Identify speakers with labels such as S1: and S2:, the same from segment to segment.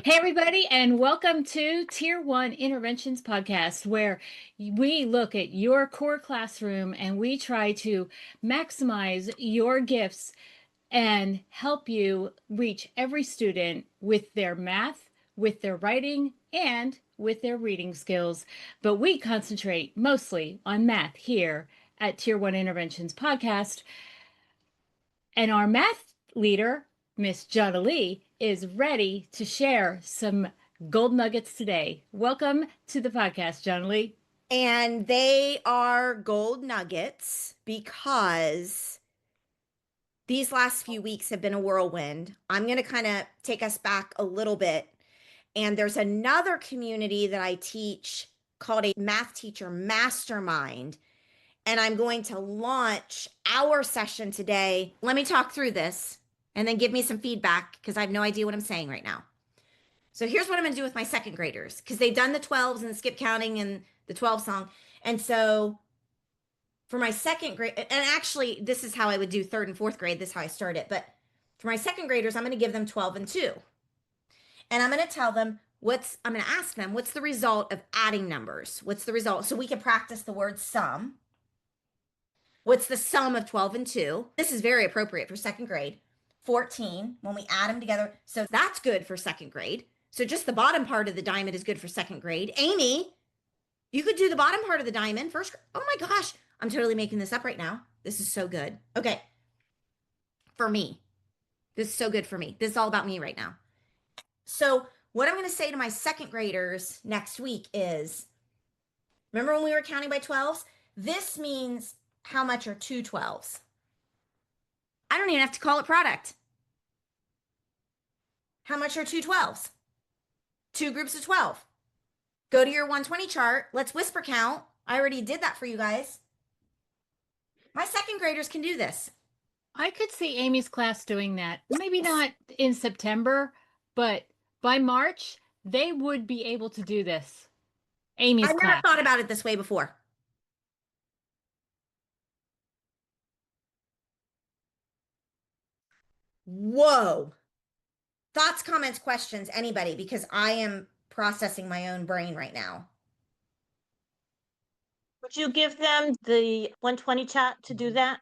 S1: Hey, everybody, and welcome to Tier 1 Interventions Podcast, where we look at your core classroom and we try to maximize your gifts and help you reach every student with their math, with their writing, and with their reading skills. But we concentrate mostly on math here at Tier 1 Interventions Podcast. And our math leader, Miss Jonna Lee, is ready to share some gold nuggets today. Welcome to the podcast, Jonna Lee.
S2: And they are gold nuggets because these last few weeks have been a whirlwind. I'm going to kind of take us back a little bit. And there's another community that I teach called a math teacher mastermind. And I'm going to launch our session today. Let me talk through this and then give me some feedback because I have no idea what I'm saying right now. So here's what I'm going to do with my second graders because they've done the 12s and the skip counting and the 12 song. And so for my second grade, and actually, this is how I would do third and fourth grade. This is how I start it. But for my second graders, I'm going to give them 12 and 2. And I'm going to tell them I'm going to ask them, what's the result of adding numbers? What's the result? So we can practice the word sum. What's the sum of 12 and 2? This is very appropriate for second grade. 14 when we add them together. So that's good for second grade. So just the bottom part of the diamond is good for second grade. Amy, you could do the bottom part of the diamond first. Oh my gosh, I'm totally making this up right now. This is so good. Okay. For me, this is so good for me. This is all about me right now. So what I'm going to say to my second graders next week is, remember when we were counting by 12s? This means how much are two 12s? I don't even have to call it product. How much are two 12s? Two groups of 12. Go to your 120 chart. Let's whisper count. I already did that for you guys. My second graders can do this.
S1: I could see Amy's class doing that. Maybe not in September, but by March, they would be able to do this. Amy's
S2: I've never
S1: class.
S2: thought about it this way before. Whoa. Thoughts, comments, questions, anybody, because I am processing my own brain right now.
S3: Would you give them the 120 chat to do that?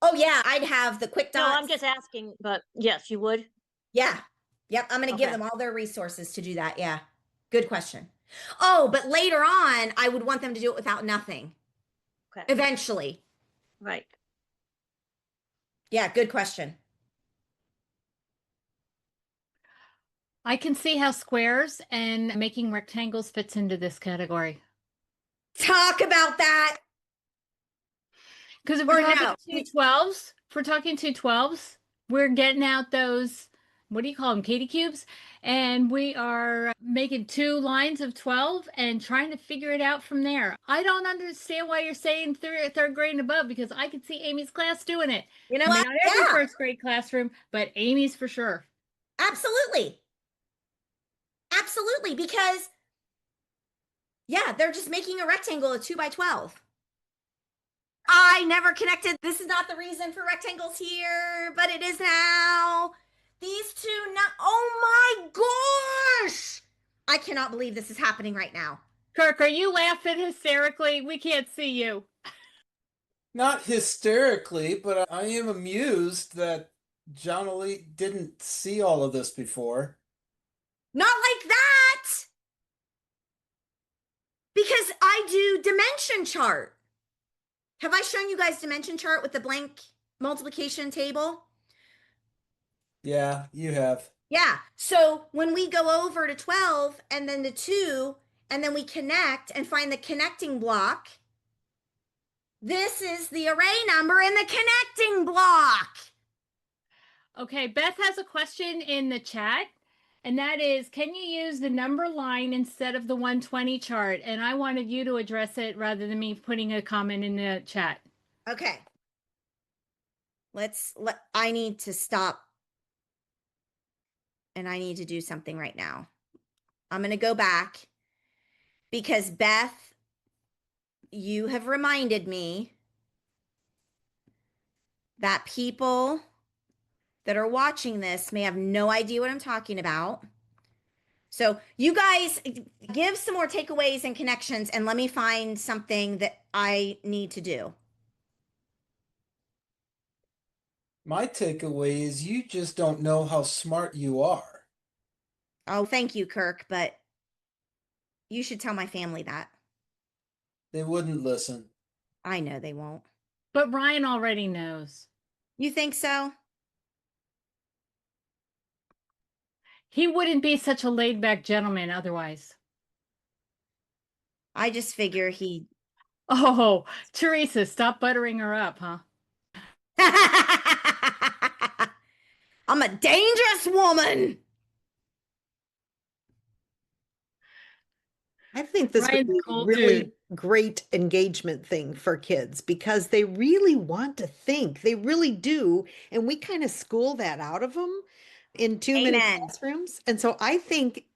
S2: Oh, yeah, I'd have the quick
S3: No,
S2: dots.
S3: I'm just asking, but yes, you would.
S2: Yeah. Yep. I'm going to give them all their resources to do that. Yeah. Good question. Oh, but later on, I would want them to do it without nothing.
S3: Okay.
S2: Eventually.
S3: Right.
S2: Yeah. Good question.
S1: I can see how squares and making rectangles fits into this category.
S2: Talk about that.
S1: Because if
S2: Or
S1: we're talking
S2: no.
S1: two 12s, if we're talking two 12s, we're getting out those, what do you call them, Katie cubes? And we are making two lines of 12 and trying to figure it out from there. I don't understand why you're saying third grade and above because I could see Amy's class doing it.
S2: You know
S1: I mean,
S2: what?
S1: not every
S2: Yeah.
S1: first grade classroom, but Amy's for sure.
S2: Absolutely. Absolutely. Because, yeah, they're just making a rectangle of 2 by 12. I never connected. This is not the reason for rectangles here, but it is now. These two, now. Oh my gosh. I cannot believe this is happening right now.
S1: Kirk, are you laughing hysterically? We can't see you.
S4: Not hysterically, but I am amused that John Elite didn't see all of this before.
S2: Not like that. Because I do dimension chart. Have I shown you guys dimension chart with the blank multiplication table?
S4: Yeah, you have.
S2: Yeah. So when we go over to 12 and then to 2, and then we connect and find the connecting block, this is the array number in the connecting block.
S1: Okay, Beth has a question in the chat, and that is, can you use the number line instead of the 120 chart? And I wanted you to address it rather than me putting a comment in the chat.
S2: Okay. I need to stop and I need to do something right now. I'm going to go back because Beth, you have reminded me that people that are watching this may have no idea what I'm talking about. So you guys give some more takeaways and connections, and let me find something that I need to do.
S4: My takeaway is you just don't know how smart you are.
S2: Oh, thank you, Kirk, but you should tell my family that.
S4: They wouldn't listen.
S2: I know they won't.
S1: But Ryan already knows.
S2: You think so?
S1: He wouldn't be such a laid back gentleman otherwise.
S2: I just figure he.
S1: Oh, Teresa, stop buttering her up, huh?
S2: I'm a dangerous woman.
S5: I think this would
S1: Ryan's
S5: be a
S1: cold
S5: really
S1: dude.
S5: great engagement thing for kids because they really want to think. They really do. And we kind of school that out of them in too many
S2: Amen.
S5: classrooms. And so I think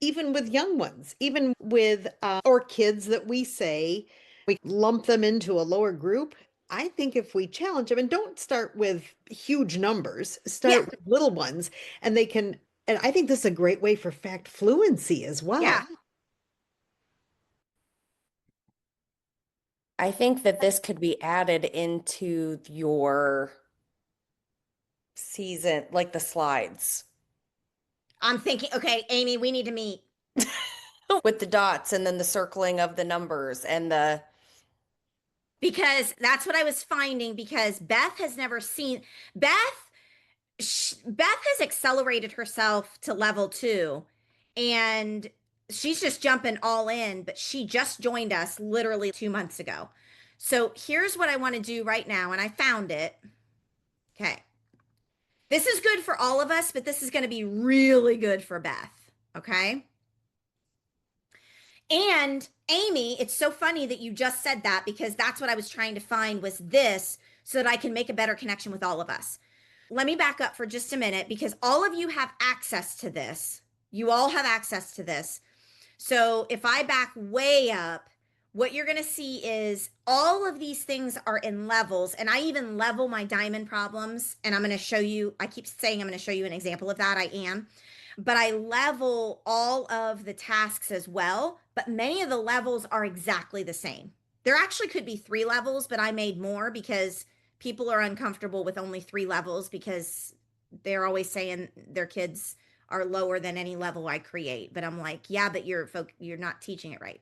S5: even with young ones, even with or kids that we say we lump them into a lower group. I think if we challenge them and don't start with huge numbers,
S2: Yeah,
S5: start with little ones, and they can, and I think this is a great way for fact fluency as well.
S2: yeah.
S6: I think that this could be added into your season, like the slides
S2: I'm thinking, okay, Amy, we need to meet.
S6: with the dots and then the circling of the numbers and the
S2: Because that's what I was finding because Beth has never seen Beth has accelerated herself to level 2 and she's just jumping all in, but she just joined us literally 2 months ago. So here's what I want to do right now and I found it. Okay. This is good for all of us, but this is going to be really good for Beth, okay? And Amy, it's so funny that you just said that because that's what I was trying to find was this so that I can make a better connection with all of us. Let me back up for just a minute because all of you have access to this. You all have access to this. So if I back way up, what you're going to see is all of these things are in levels. And I even level my diamond problems. And I'm going to show you, I keep saying I'm going to show you an example of that. I am. But I level all of the tasks as well. But many of the levels are exactly the same. There actually could be 3 levels, but I made more because people are uncomfortable with only 3 levels because they're always saying their kids are lower than any level I create. But I'm like, yeah, but you're not teaching it right.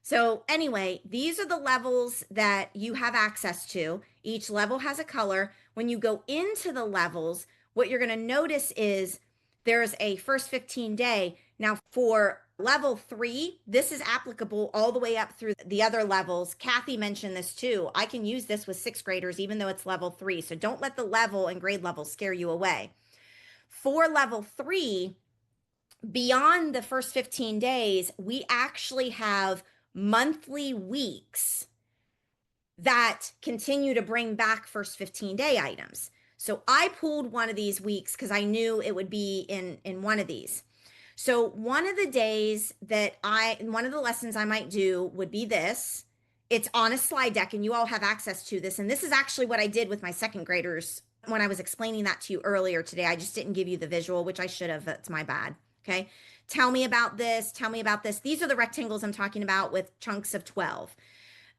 S2: So anyway, these are the levels that you have access to. Each level has a color. When you go into the levels, what you're going to notice is there's a first 15 day. Now for level 3, this is applicable all the way up through the other levels. Kathy mentioned this too. I can use this with 6th graders, even though it's level 3. So don't let the level and grade level scare you away. For level 3, beyond the first 15 days, we actually have monthly weeks that continue to bring back first 15-day items. So I pulled one of these weeks because I knew it would be in one of these. So one of the days that one of the lessons I might do would be this. It's on a slide deck and you all have access to this. And this is actually what I did with my 2nd graders when I was explaining that to you earlier today. I just didn't give you the visual, which I should have. That's my bad. Okay. Tell me about this. Tell me about this. These are the rectangles I'm talking about with chunks of 12.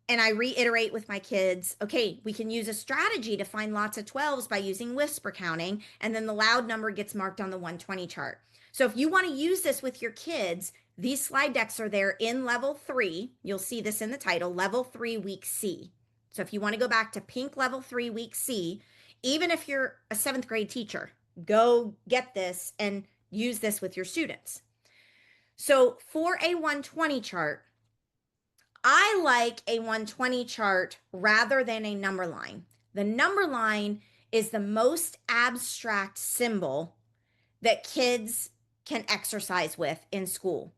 S2: And I reiterate with my kids, okay, we can use a strategy to find lots of 12s by using whisper counting. And then the loud number gets marked on the 120 chart. So if you want to use this with your kids, these slide decks are there in level 3. You'll see this in the title, level 3 week C. So if you want to go back to pink level 3 week C, even if you're a 7th grade teacher, go get this and use this with your students. So for a 120 chart, I like a 120 chart rather than a number line. The number line is the most abstract symbol that kids can exercise with in school.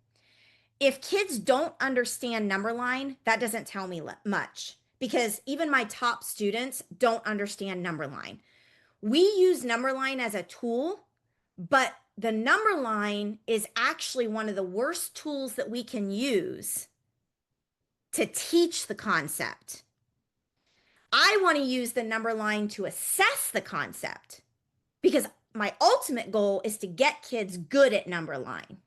S2: If kids don't understand number line, that doesn't tell me much because even my top students don't understand number line. We use number line as a tool, but the number line is actually one of the worst tools that we can use to teach the concept. I want to use the number line to assess the concept because my ultimate goal is to get kids good at number line.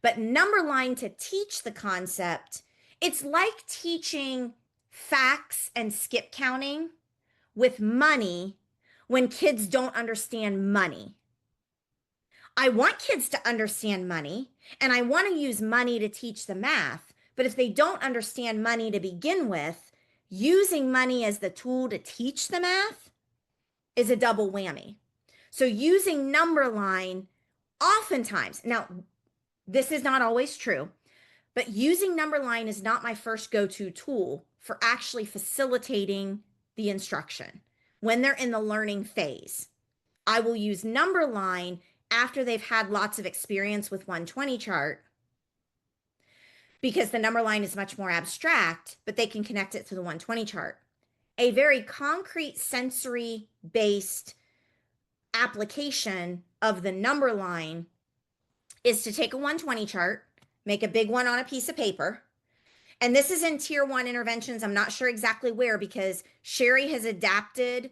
S2: But number line to teach the concept, it's like teaching facts and skip counting with money when kids don't understand money. I want kids to understand money, and I want to use money to teach the math. But if they don't understand money to begin with, using money as the tool to teach the math is a double whammy. So using number line, oftentimes, now this is not always true, but using number line is not my first go-to tool for actually facilitating the instruction when they're in the learning phase. I will use number line after they've had lots of experience with 120 chart, because the number line is much more abstract, but they can connect it to the 120 chart. A very concrete sensory based application of the number line is to take a 120 chart, make a big one on a piece of paper. And this is in tier 1 interventions. I'm not sure exactly where, because Sherry has adapted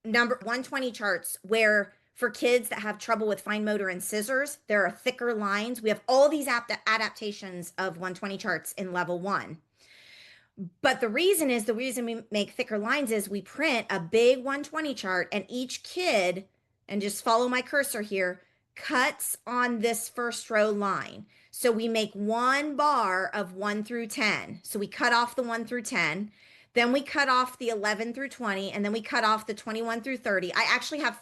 S2: number 120 charts where for kids that have trouble with fine motor and scissors, there are thicker lines. We have all these adaptations of 120 charts in level 1. But the reason we make thicker lines is we print a big 120 chart, and each kid, and just follow my cursor here, cuts on this first row line. So we make one bar of 1 through 10. So we cut off the 1 through 10. Then we cut off the 11 through 20, and then we cut off the 21 through 30. I actually have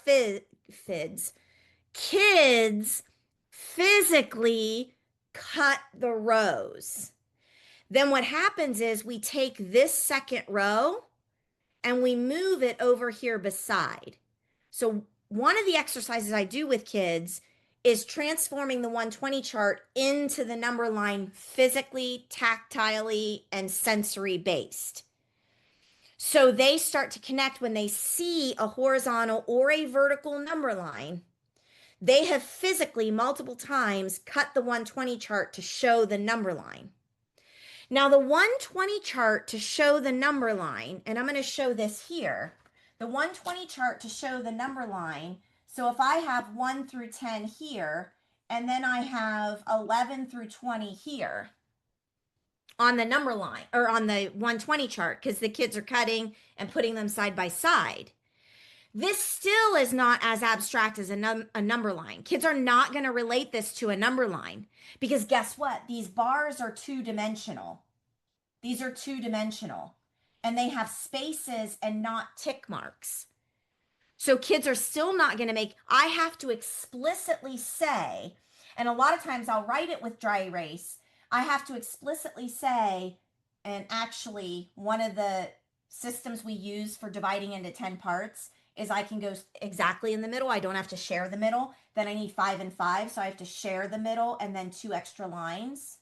S2: kids physically cut the rows. Then what happens is we take this second row and we move it over here beside. So one of the exercises I do with kids is transforming the 120 chart into the number line physically, tactilely, and sensory based. So they start to connect when they see a horizontal or a vertical number line. They have physically multiple times cut the 120 chart to show the number line. Now the 120 chart to show the number line, and I'm going to show this here, the 120 chart to show the number line. So if I have 1 through 10 here, and then I have 11 through 20 here on the number line, or on the 120 chart, because the kids are cutting and putting them side by side. This still is not as abstract as a number line. Kids are not going to relate this to a number line, because guess what? These bars are two-dimensional. These are two-dimensional, and they have spaces and not tick marks. So kids are still not going to make, I have to explicitly say, and a lot of times I'll write it with dry erase. I have to explicitly say, and actually one of the systems we use for dividing into 10 parts is I can go exactly in the middle. I don't have to share the middle. Then I need 5 and 5. So I have to share the middle and then 2 extra lines.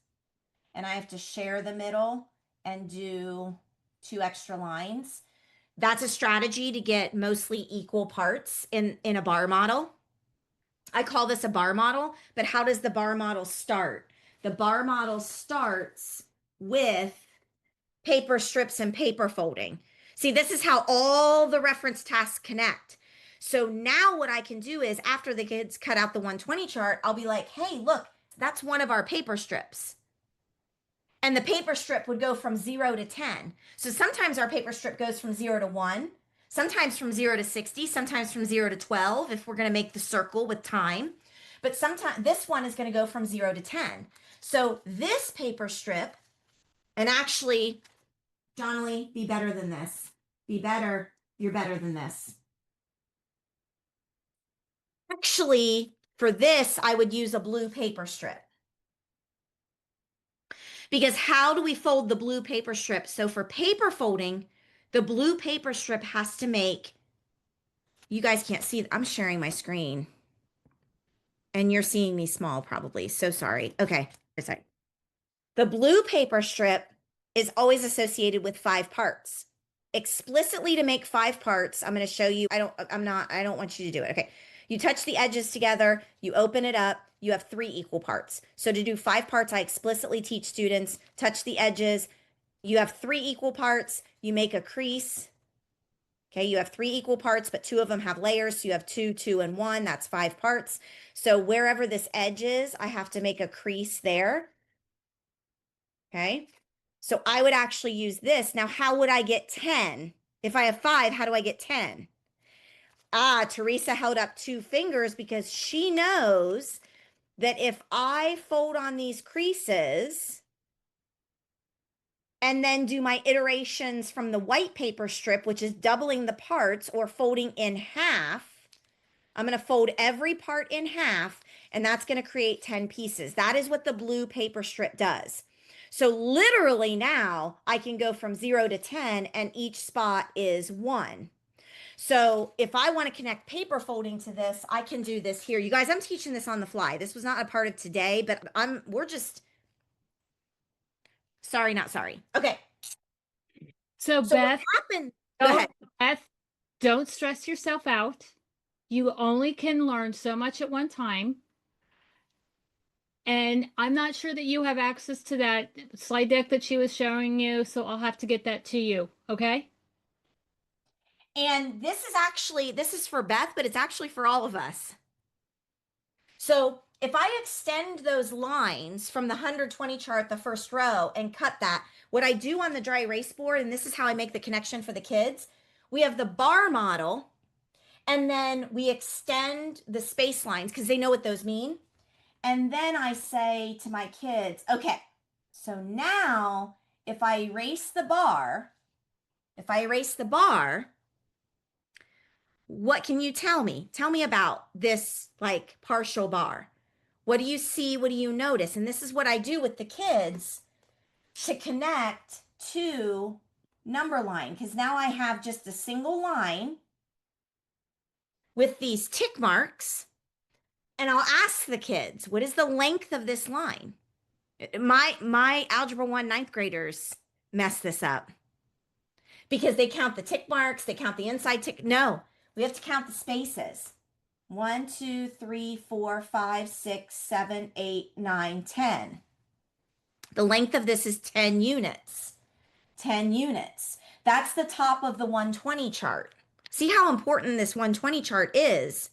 S2: And I have to share the middle and do 2 extra lines. That's a strategy to get mostly equal parts in a bar model. I call this a bar model, but how does the bar model start? The bar model starts with paper strips and paper folding. See, this is how all the reference tasks connect. So now what I can do is, after the kids cut out the 120 chart, I'll be like, hey, look, that's one of our paper strips. And the paper strip would go from 0 to 10. So sometimes our paper strip goes from 0 to 1, sometimes from 0 to 60, sometimes from 0 to 12, if we're going to make the circle with time. But sometimes this one is going to go from 0 to 10. So this paper strip, and actually, Donnelly, be better than this. Be better. You're better than this. Actually, for this, I would use a blue paper strip. Because how do we fold the blue paper strip? So for paper folding, the blue paper strip has to make, you guys can't see, I'm sharing my screen. And you're seeing me small probably. So sorry. Okay. Sorry. The blue paper strip is always associated with 5 parts. Explicitly to make 5 parts, I'm going to show you. I don't want you to do it. Okay. You touch the edges together, you open it up, you have 3 equal parts. So to do 5 parts, I explicitly teach students, touch the edges, you have 3 equal parts, you make a crease, Okay, you have 3 equal parts, but 2 of them have layers. So you have 2, 2, and 1. That's 5 parts. So wherever this edge is, I have to make a crease there. Okay, so I would actually use this. Now, how would I get 10? If I have 5, how do I get 10? Ah, Teresa held up 2 fingers because she knows that if I fold on these creases and then do my iterations from the white paper strip, which is doubling the parts or folding in half, I'm going to fold every part in half, and that's going to create 10 pieces. That is what the blue paper strip does. So literally now I can go from 0 to 10, and each spot is 1. So if I want to connect paper folding to this, I can do this here. You guys, I'm teaching this on the fly. This was not a part of today, but we're just sorry, not sorry. Okay.
S1: So
S2: So what
S1: Beth,
S2: happened? Go ahead.
S1: Beth, don't stress yourself out. You only can learn so much at one time. And I'm not sure that you have access to that slide deck that she was showing you, so I'll have to get that to you, okay?
S2: And this is for Beth, but it's actually for all of us. So if I extend those lines from the 120 chart, the first row, and cut that, what I do on the dry erase board, and this is how I make the connection for the kids, we have the bar model, and then we extend the space lines because they know what those mean. And then I say to my kids, okay, so now if I erase the bar, what can you tell me? Tell me about this like partial bar. What do you see? What do you notice? And this is what I do with the kids to connect to number line, because now I have just a single line with these tick marks, and I'll ask the kids, what is the length of this line? My Algebra 1 ninth graders mess this up because they count the tick marks, they count the inside tick. No, we have to count the spaces. 1, 2, 3, 4, 5, 6, 7, 8, 9, 10. The length of this is 10 units. 10 units. That's the top of the 120 chart. See how important this 120 chart is,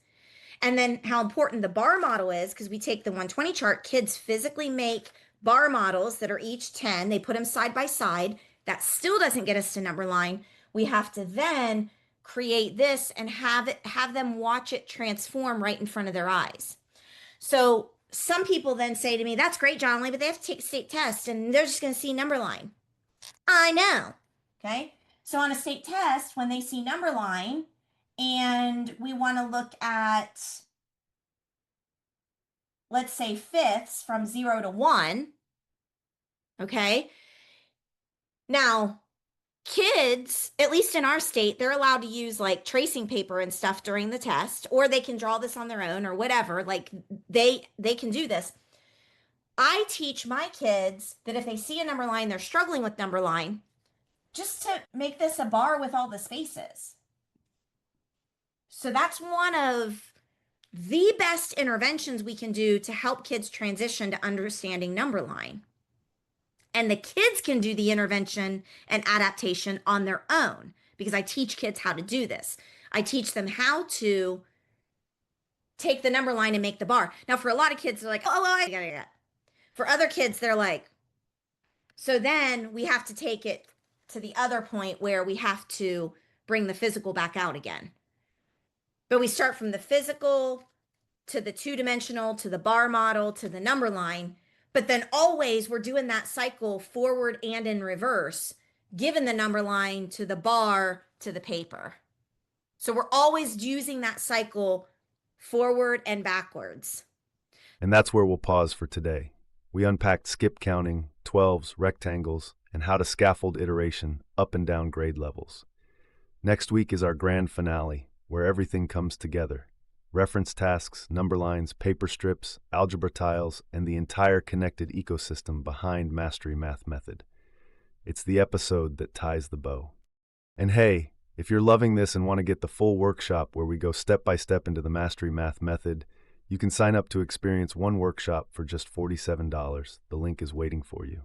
S2: and then how important the bar model is, because we take the 120 chart, kids physically make bar models that are each 10. They put them side by side. That still doesn't get us to number line. We have to then create this and have them watch it transform right in front of their eyes. So some people then say to me, that's great, John Lee, but they have to take a state test and they're just going to see number line. I know. Okay. So on a state test, when they see number line and we want to look at, let's say, fifths from 0 to 1. Okay. Now, kids, at least in our state, they're allowed to use like tracing paper and stuff during the test, or they can draw this on their own or whatever. Like they can do this. I teach my kids that if they see a number line, they're struggling with number line, just to make this a bar with all the spaces. So that's one of the best interventions we can do to help kids transition to understanding number line. And the kids can do the intervention and adaptation on their own because I teach kids how to do this. I teach them how to take the number line and make the bar. Now, for a lot of kids, they're like, oh, well, I got it. For other kids, they're like, so then we have to take it to the other point where we have to bring the physical back out again. But we start from the physical to the two-dimensional, to the bar model, to the number line. But then always we're doing that cycle forward and in reverse, given the number line to the bar to the paper. So we're always using that cycle forward and backwards.
S7: And that's where we'll pause for today. We unpacked skip counting, 12s, rectangles, and how to scaffold iteration up and down grade levels. Next week is our grand finale, where everything comes together. Reference tasks, number lines, paper strips, algebra tiles, and the entire connected ecosystem behind Mastery Math Method. It's the episode that ties the bow. And hey, if you're loving this and want to get the full workshop where we go step by step into the Mastery Math Method, you can sign up to experience one workshop for just $47. The link is waiting for you.